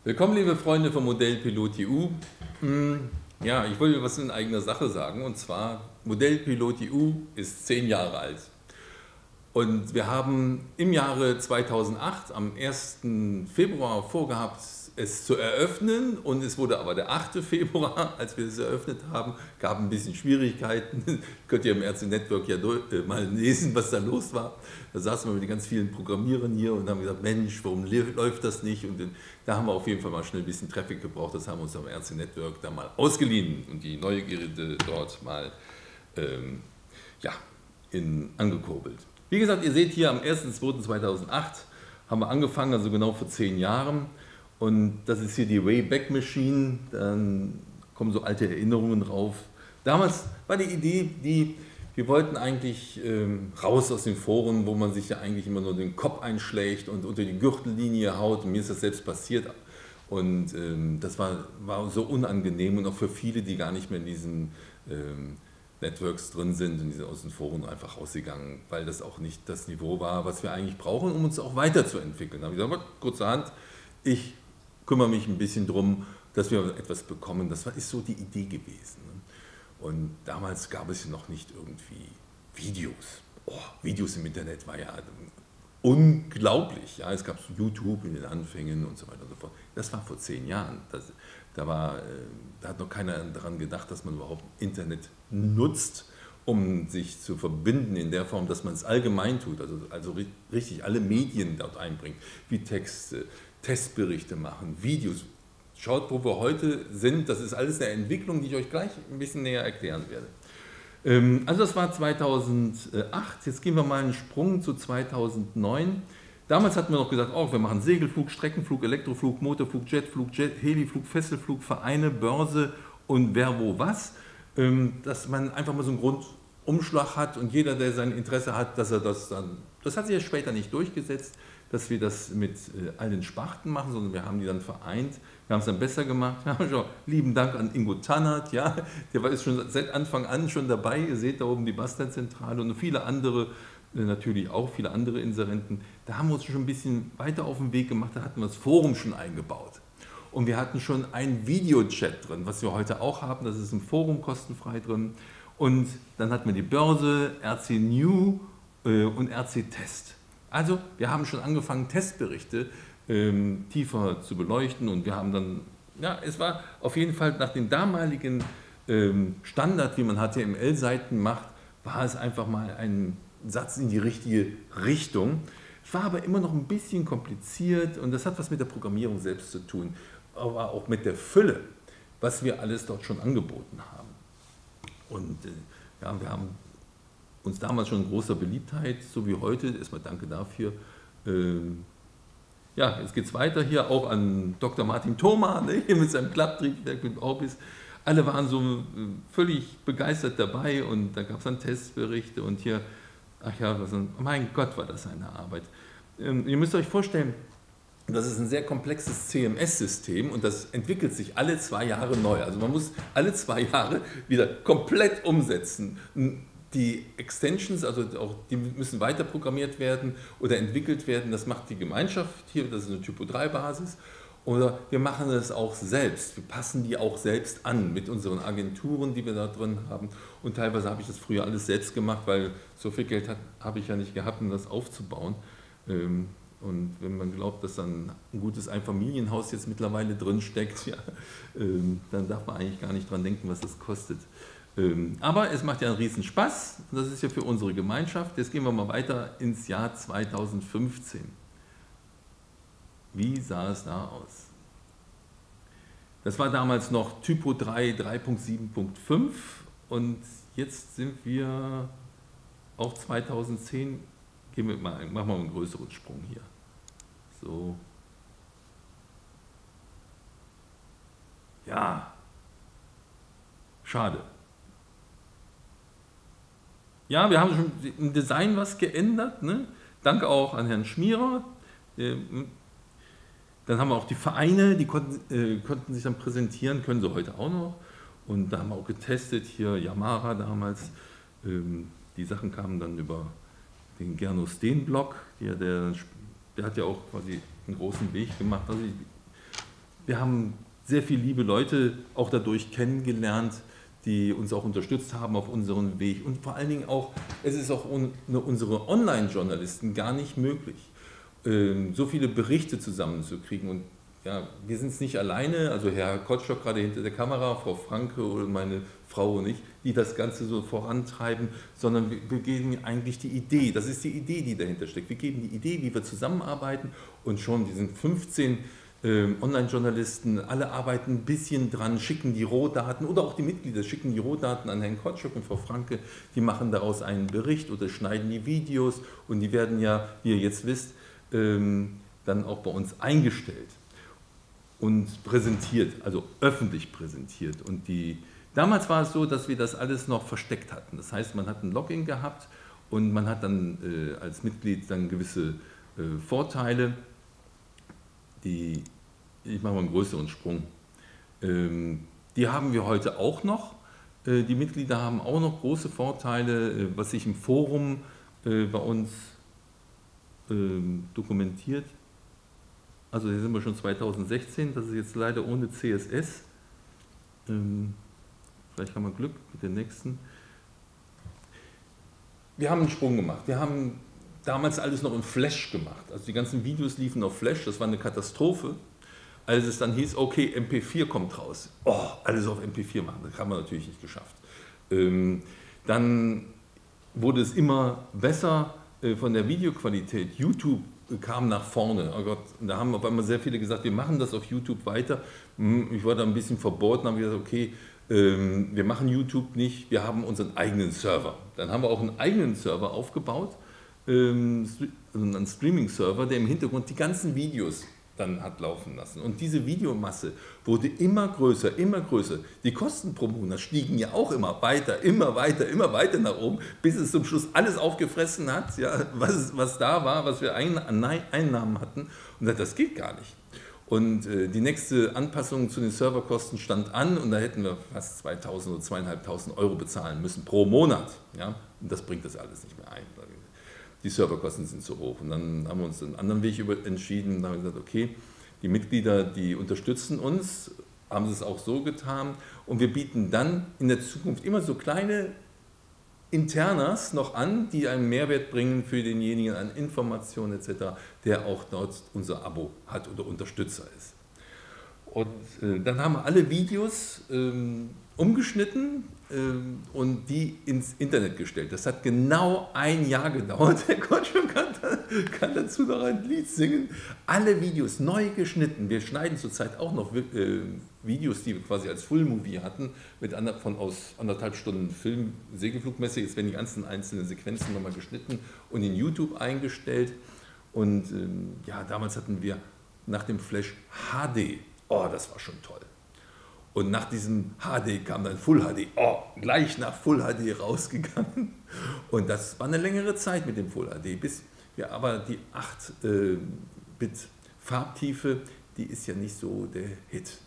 Willkommen, liebe Freunde von Modellpilot.eu. Ja, ich wollte was in eigener Sache sagen, und zwar Modellpilot.eu ist 10 Jahre alt. Und wir haben im Jahre 2008 am 1. Februar vorgehabt, es zu eröffnen, und es wurde aber der 8. Februar, als wir es eröffnet haben, gab ein bisschen Schwierigkeiten. Könnt ihr im RC Network ja mal lesen, was da los war. Da saßen wir mit ganz vielen Programmierern hier und haben gesagt, Mensch, warum läuft das nicht? Und da haben wir auf jeden Fall mal schnell ein bisschen Traffic gebraucht. Das haben wir uns am RC Network da mal ausgeliehen und die Neugierde dort mal angekurbelt. Wie gesagt, ihr seht hier am 1.2.2008 haben wir angefangen, also genau vor 10 Jahren. Und das ist hier die Wayback Machine, dann kommen so alte Erinnerungen drauf. Damals war die Idee, wir wollten eigentlich raus aus den Foren, wo man sich ja eigentlich immer nur den Kopf einschlägt und unter die Gürtellinie haut. Und mir ist das selbst passiert. Und das war so unangenehm, und auch für viele, die gar nicht mehr in diesen Networks drin sind, und die sind aus den Foren einfach rausgegangen, weil das auch nicht das Niveau war, was wir eigentlich brauchen, um uns auch weiterzuentwickeln. Da habe ich gesagt, kurzerhand, ich kümmere mich ein bisschen darum, dass wir etwas bekommen. Das ist so die Idee gewesen. Und damals gab es noch nicht irgendwie Videos. Videos im Internet war ja unglaublich. Ja, es gab YouTube in den Anfängen und so weiter und so fort. Das war vor 10 Jahren. Da hat noch keiner daran gedacht, dass man überhaupt Internet nutzt, um sich zu verbinden in der Form, dass man es allgemein tut, also richtig alle Medien dort einbringt, wie Texte, Testberichte machen, Videos. Schaut, wo wir heute sind, das ist alles eine Entwicklung, die ich euch gleich ein bisschen näher erklären werde. Also das war 2008, jetzt gehen wir mal einen Sprung zu 2009. Damals hatten wir noch gesagt, wir machen Segelflug, Streckenflug, Elektroflug, Motorflug, Jetflug, Heliflug, Fesselflug, Vereine, Börse und wer wo was. Dass man einfach mal so einen Grundumschlag hat, und jeder, der sein Interesse hat, dass er das dann, das hat sich ja später nicht durchgesetzt, dass wir das mit allen Sparten machen, sondern wir haben die dann vereint. Wir haben es dann besser gemacht. Ja, schon, lieben Dank an Ingo Tannert, ja, der ist schon seit Anfang an schon dabei. Ihr seht da oben die Bastardzentrale und viele andere, natürlich auch viele andere Inserenten. Da haben wir uns schon ein bisschen weiter auf den Weg gemacht, da hatten wir das Forum schon eingebaut. Und wir hatten schon einen Videochat drin, was wir heute auch haben, das ist im Forum kostenfrei drin. Und dann hatten wir die Börse, RC New und RC Test. Also wir haben schon angefangen, Testberichte tiefer zu beleuchten, und wir haben dann, ja, es war auf jeden Fall nach dem damaligen Standard, wie man HTML-Seiten macht, war es einfach mal ein Satz in die richtige Richtung. Es war aber immer noch ein bisschen kompliziert, und das hat was mit der Programmierung selbst zu tun, aber auch mit der Fülle, was wir alles dort schon angeboten haben. Und ja, wir haben uns damals schon in großer Beliebtheit, so wie heute, erstmal danke dafür. Ja, jetzt geht es weiter hier auch an Dr. Martin Thoma, ne, hier mit seinem Klapptriebwerk mit Orbis. Alle waren so völlig begeistert dabei, und da gab es dann Testberichte, und hier, ach ja, mein Gott, war das eine Arbeit. Ihr müsst euch vorstellen, das ist ein sehr komplexes CMS-System, und das entwickelt sich alle 2 Jahre neu. Also man muss alle 2 Jahre wieder komplett umsetzen. Die Extensions, also auch die müssen weiter programmiert werden oder entwickelt werden. Das macht die Gemeinschaft hier, das ist eine Typo-3-Basis. Oder wir machen das auch selbst. Wir passen die auch selbst an mit unseren Agenturen, die wir da drin haben. Und teilweise habe ich das früher alles selbst gemacht, weil so viel Geld habe ich ja nicht gehabt, um das aufzubauen. Und wenn man glaubt, dass dann ein gutes Einfamilienhaus jetzt mittlerweile drin steckt, ja, dann darf man eigentlich gar nicht dran denken, was das kostet. Aber es macht ja einen riesen Spaß, und das ist ja für unsere Gemeinschaft. Jetzt gehen wir mal weiter ins Jahr 2015. Wie sah es da aus? Das war damals noch Typo 3 3.7.5, und jetzt sind wir auf 2010. Machen wir mal einen größeren Sprung hier. So. Ja. Schade. Ja, wir haben schon im Design was geändert, ne? Danke auch an Herrn Schmierer. Dann haben wir auch die Vereine, die konnten sich dann präsentieren, können sie heute auch noch. Und da haben wir auch getestet, hier Yamara damals. Die Sachen kamen dann über den Gernot Steen-Blog, der hat ja auch quasi einen großen Weg gemacht. Also Wir haben sehr viele liebe Leute auch dadurch kennengelernt, die uns auch unterstützt haben auf unserem Weg. Und vor allen Dingen auch, es ist auch ohne unsere Online-Journalisten gar nicht möglich, so viele Berichte zusammenzukriegen. Und ja, wir sind es nicht alleine, also Herr Kotschok gerade hinter der Kamera, Frau Franke oder meine Frau und ich, die das Ganze so vorantreiben, sondern wir geben eigentlich die Idee, das ist die Idee, die dahinter steckt. Wir geben die Idee, wie wir zusammenarbeiten und schon diesen 15 Online-Journalisten, alle arbeiten ein bisschen dran, schicken die Rohdaten oder auch die Mitglieder schicken die Rohdaten an Herrn Kotschok und Frau Franke, die machen daraus einen Bericht oder schneiden die Videos und die werden ja, wie ihr jetzt wisst, dann auch bei uns eingestellt und präsentiert, also öffentlich präsentiert. Und damals war es so, dass wir das alles noch versteckt hatten. Das heißt, man hat ein Login gehabt und man hat dann als Mitglied dann gewisse Vorteile. Ich mache mal einen größeren Sprung. Die haben wir heute auch noch. Die Mitglieder haben auch noch große Vorteile, was sich im Forum bei uns dokumentiert. Also hier sind wir schon 2016, das ist jetzt leider ohne CSS. Vielleicht haben wir Glück mit den nächsten. Wir haben einen Sprung gemacht. Wir haben damals alles noch in Flash gemacht. Also die ganzen Videos liefen auf Flash, das war eine Katastrophe. Als es dann hieß, okay, MP4 kommt raus. Oh, alles auf MP4 machen, das haben wir natürlich nicht geschafft. Dann wurde es immer besser von der Videoqualität. YouTube kam nach vorne. Oh Gott, da haben auf einmal sehr viele gesagt, wir machen das auf YouTube weiter. Ich war da ein bisschen verbohrt und habe gesagt, okay, wir machen YouTube nicht, wir haben unseren eigenen Server. Dann haben wir auch einen eigenen Server aufgebaut, einen Streaming-Server, der im Hintergrund die ganzen Videos dann hat laufen lassen. Und diese Videomasse wurde immer größer, immer größer. Die Kosten pro Monat stiegen ja auch immer weiter nach oben, bis es zum Schluss alles aufgefressen hat, ja, was da war, was wir an Einnahmen hatten. Und das geht gar nicht. Und die nächste Anpassung zu den Serverkosten stand an und da hätten wir fast 2.000 oder 2.500 Euro bezahlen müssen pro Monat. Ja? Und das bringt das alles nicht mehr ein. Die Serverkosten sind zu hoch. Und dann haben wir uns einen anderen Weg entschieden und haben gesagt, okay, die Mitglieder, die unterstützen uns, haben es auch so getan und wir bieten dann in der Zukunft immer so kleine Internas noch an, die einen Mehrwert bringen für denjenigen an Informationen etc., der auch dort unser Abo hat oder Unterstützer ist. Und dann haben wir alle Videos umgeschnitten und die ins Internet gestellt. Das hat genau ein Jahr gedauert. Herr Kotschuk kann dazu noch ein Lied singen. Alle Videos neu geschnitten. Wir schneiden zurzeit auch noch Videos, die wir quasi als Full-Movie hatten, aus 1,5 Stunden Film, Segelflugmesse. Jetzt werden die ganzen einzelnen Sequenzen nochmal geschnitten und in YouTube eingestellt. Und ja, damals hatten wir nach dem Flash HD. Oh, das war schon toll. Und nach diesem HD kam dann Full HD. Oh, gleich nach Full HD rausgegangen. Und das war eine längere Zeit mit dem Full HD, bis wir aber die 8-Bit Farbtiefe, die ist ja nicht so der Hit.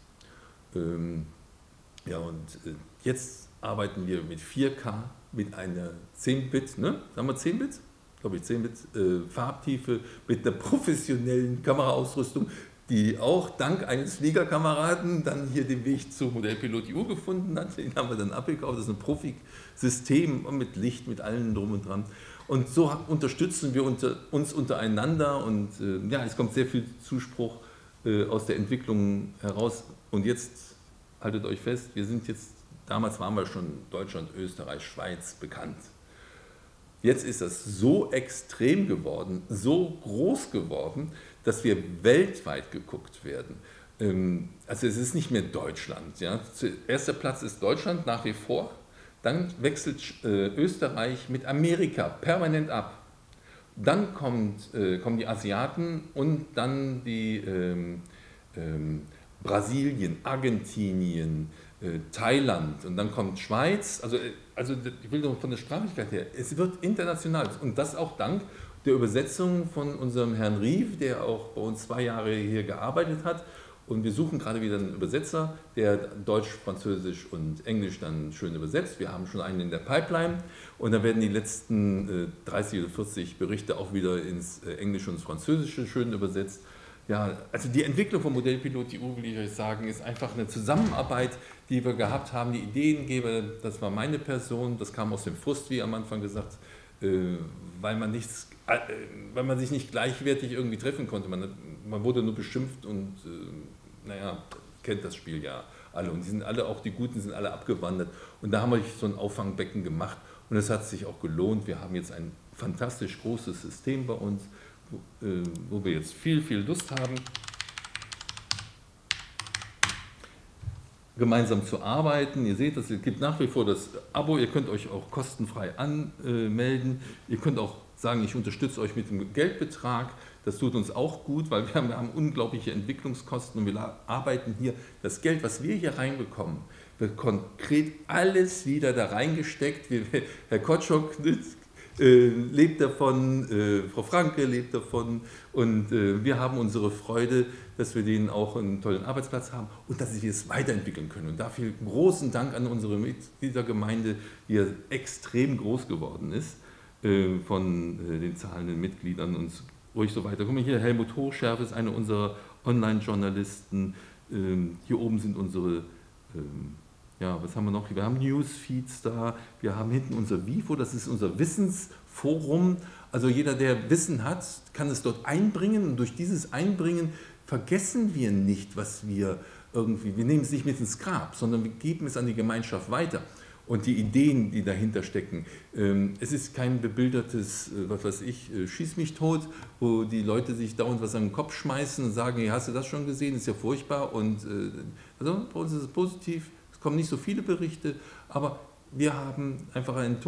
Ja, und jetzt arbeiten wir mit 4K, mit einer 10-Bit, ne? Sagen wir 10-Bit? Glaube ich, 10-Bit Farbtiefe, mit einer professionellen Kameraausrüstung, die auch dank eines Fliegerkameraden dann hier den Weg zu Modellpilot EU gefunden hat. Den haben wir dann abgekauft. Das ist ein Profi-System mit Licht, mit allem drum und dran. Und so unterstützen wir uns untereinander und ja, es kommt sehr viel Zuspruch aus der Entwicklung heraus. Und jetzt, haltet euch fest, wir sind jetzt, damals waren wir schon Deutschland, Österreich, Schweiz bekannt. Jetzt ist das so extrem geworden, so groß geworden, dass wir weltweit geguckt werden. Also es ist nicht mehr Deutschland. Ja. Erster Platz ist Deutschland nach wie vor. Dann wechselt Österreich mit Amerika permanent ab. Dann kommen die Asiaten und dann die Brasilien, Argentinien, Thailand und dann kommt Schweiz. Also ich will nur von der Sprachlichkeit her, es wird international und das auch dank der Übersetzung von unserem Herrn Rief, der auch bei uns 2 Jahre hier gearbeitet hat. Und wir suchen gerade wieder einen Übersetzer, der Deutsch, Französisch und Englisch dann schön übersetzt. Wir haben schon einen in der Pipeline und dann werden die letzten 30 oder 40 Berichte auch wieder ins Englische und ins Französische schön übersetzt. Ja, also die Entwicklung von Modellpilot.eu, will ich euch sagen, ist einfach eine Zusammenarbeit, die wir gehabt haben. Die Ideengeber, das war meine Person, das kam aus dem Frust, wie am Anfang gesagt, weil man weil man sich nicht gleichwertig irgendwie treffen konnte. Man wurde nur beschimpft und naja, kennt das Spiel ja alle. Und die sind alle, auch die Guten, sind alle abgewandert. Und da haben wir so ein Auffangbecken gemacht und es hat sich auch gelohnt. Wir haben jetzt ein fantastisch großes System bei uns, wo wir jetzt viel Lust haben, gemeinsam zu arbeiten. Ihr seht, es gibt nach wie vor das Abo, ihr könnt euch auch kostenfrei anmelden. Ihr könnt auch sagen, ich unterstütze euch mit dem Geldbetrag. Das tut uns auch gut, weil wir haben unglaubliche Entwicklungskosten und wir arbeiten hier, das Geld, was wir hier reinbekommen, wird konkret alles wieder da reingesteckt. Herr Kotschok lebt davon, Frau Franke lebt davon und wir haben unsere Freude, dass wir denen auch einen tollen Arbeitsplatz haben und dass wir es weiterentwickeln können. Und dafür großen Dank an unsere Mitgliedergemeinde, die ja extrem groß geworden ist von den zahlenden Mitgliedern und ruhig so weiter. Guck mal hier, Helmut Hochschärf ist einer unserer Online-Journalisten. Hier oben sind unsere ja, was haben wir noch? Wir haben Newsfeeds da, wir haben hinten unser WIFO, das ist unser Wissensforum. Also jeder, der Wissen hat, kann es dort einbringen und durch dieses Einbringen vergessen wir nicht, was wir nehmen es nicht mit ins Grab, sondern wir geben es an die Gemeinschaft weiter. Und die Ideen, die dahinter stecken. Es ist kein bebildertes, was weiß ich, schieß mich tot, wo die Leute sich dauernd was an den Kopf schmeißen und sagen, hey, hast du das schon gesehen, ist ja furchtbar. Und also bei uns ist es positiv. Kommen nicht so viele Berichte, aber wir haben einfach einen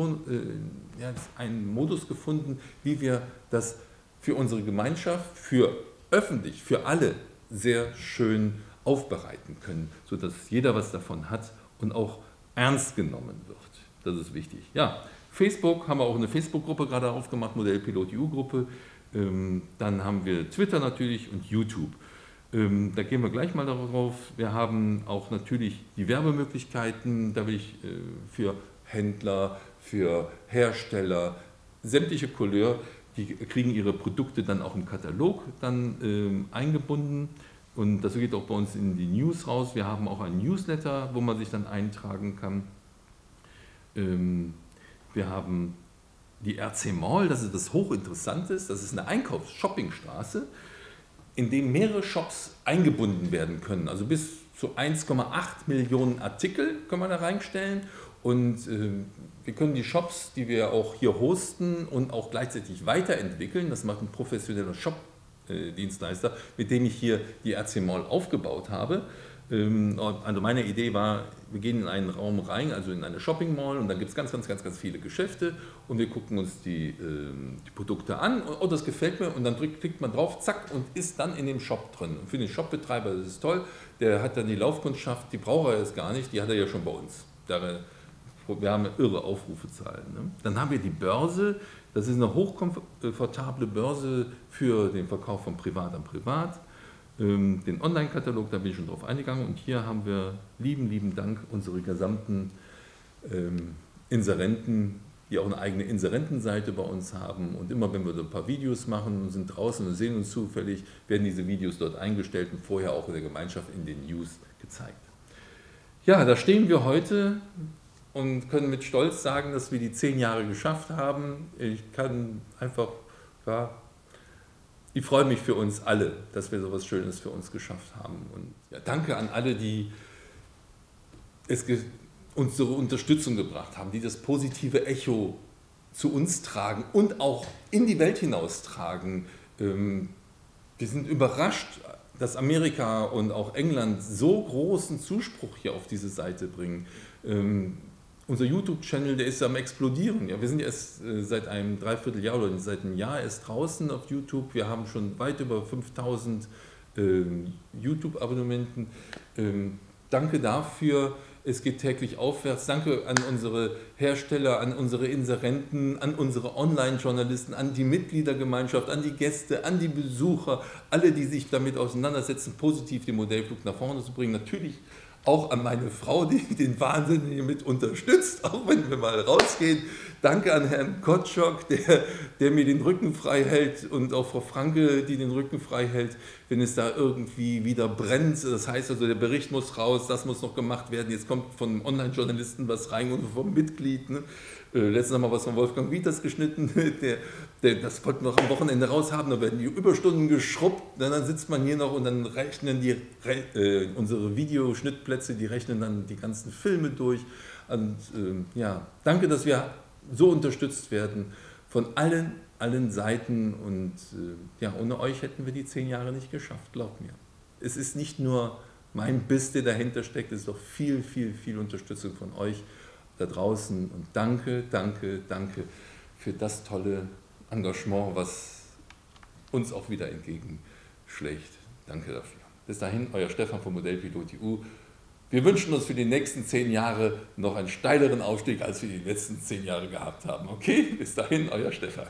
Modus gefunden, wie wir das für unsere Gemeinschaft, für öffentlich, für alle sehr schön aufbereiten können, sodass jeder was davon hat und auch ernst genommen wird. Das ist wichtig. Ja, Facebook, haben wir auch eine Facebook-Gruppe gerade aufgemacht, Modellpilot-EU-Gruppe. Dann haben wir Twitter natürlich und YouTube. Da gehen wir gleich mal darauf. Wir haben auch natürlich die Werbemöglichkeiten, da will ich für Händler, für Hersteller, sämtliche Couleur, die kriegen ihre Produkte dann auch im Katalog dann eingebunden und das geht auch bei uns in die News raus. Wir haben auch ein Newsletter, wo man sich dann eintragen kann. Wir haben die RC Mall, das ist was Hochinteressantes, das ist eine Einkaufs-Shoppingstraße, in dem mehrere Shops eingebunden werden können. Also bis zu 1,8 Millionen Artikel können wir da reinstellen und wir können die Shops, die wir auch hier hosten und auch gleichzeitig weiterentwickeln, das macht ein professioneller Shop-Dienstleister, mit dem ich hier die RC Mall aufgebaut habe. Also meine Idee war, wir gehen in einen Raum rein, also in eine Shopping Mall und dann gibt es ganz viele Geschäfte und wir gucken uns die Produkte an, oh das gefällt mir und dann klickt man drauf, zack und ist dann in dem Shop drin. Und für den Shopbetreiber das ist toll, der hat dann die Laufkundschaft, die braucht er jetzt gar nicht, die hat er ja schon bei uns. Wir haben irre Aufrufezahlen. Ne? Dann haben wir die Börse, das ist eine hochkomfortable Börse für den Verkauf von Privat an Privat. Den Online-Katalog, da bin ich schon drauf eingegangen und hier haben wir lieben Dank unsere gesamten Inserenten, die auch eine eigene Inserentenseite bei uns haben und immer wenn wir so ein paar Videos machen und sind draußen und sehen uns zufällig, werden diese Videos dort eingestellt und vorher auch in der Gemeinschaft in den News gezeigt. Ja, da stehen wir heute und können mit Stolz sagen, dass wir die 10 Jahre geschafft haben. Ich kann einfach, ja, ich freue mich für uns alle, dass wir so etwas Schönes für uns geschafft haben. Und ja, danke an alle, die unsere Unterstützung gebracht haben, die das positive Echo zu uns tragen und auch in die Welt hinaus tragen. Wir sind überrascht, dass Amerika und auch England so großen Zuspruch hier auf diese Seite bringen. Unser YouTube-Channel, der ist am explodieren. Ja, wir sind erst seit einem Dreivierteljahr oder seit einem Jahr erst draußen auf YouTube. Wir haben schon weit über 5000 YouTube-Abonnenten. Danke dafür. Es geht täglich aufwärts. Danke an unsere Hersteller, an unsere Inserenten, an unsere Online-Journalisten, an die Mitgliedergemeinschaft, an die Gäste, an die Besucher, alle, die sich damit auseinandersetzen, positiv den Modellflug nach vorne zu bringen. Natürlich auch an meine Frau, die den Wahnsinn hier mit unterstützt, auch wenn wir mal rausgehen. Danke an Herrn Kotschok, der mir den Rücken frei hält, und auch Frau Franke, die den Rücken frei hält, wenn es da irgendwie wieder brennt. Das heißt also, der Bericht muss raus, das muss noch gemacht werden. Jetzt kommt von Online-Journalisten was rein und vom Mitglied. Ne? Letztens haben wir was von Wolfgang Wieters geschnitten, das wollten wir noch am Wochenende raus haben, da werden die Überstunden geschrubbt, dann sitzt man hier noch und dann rechnen unsere Videoschnittplätze, die rechnen dann die ganzen Filme durch. Und ja, danke, dass wir so unterstützt werden von allen Seiten, und ja, ohne euch hätten wir die 10 Jahre nicht geschafft, glaubt mir. Es ist nicht nur mein Biss, der dahinter steckt, es ist doch viel Unterstützung von euch da draußen, und danke für das tolle Engagement, was uns auch wieder entgegenschlägt. Danke dafür. Bis dahin, euer Stefan vom Modellpilot.eu. Wir wünschen uns für die nächsten 10 Jahre noch einen steileren Aufstieg, als wir die letzten 10 Jahre gehabt haben. Okay, bis dahin, euer Stefan.